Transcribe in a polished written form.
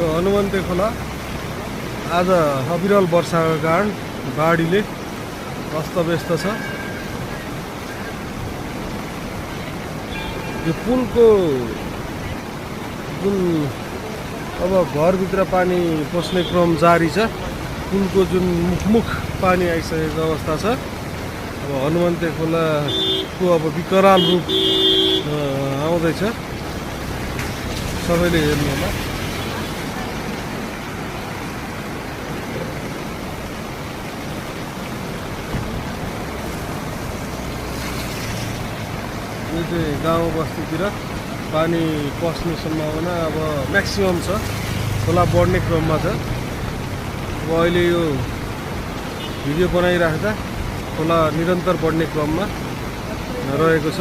हनुमन्ते खोला आज अविरल वर्षाको कारण बाढीले अस्तव्यस्त छ। यो पुलको जुन अब घरभित्र पानी पस्ने क्रम जारी छ, पुलको जुन मुख पानी आइसकेको अवस्था छ। अब हनुमन्ते खोलाको अब विकराल रूप आउँदैछ, सबैले हेर्नु होला। यो चाहिँ गाउँ बस्तीतिर पानी पस्ने सम्भावना अब म्याक्सिमम छ, खोला बढ्ने क्रममा छ। अब अहिले यो भिडियो बनाइराख्दा खोला निरन्तर बढ्ने क्रममा रहेको छ।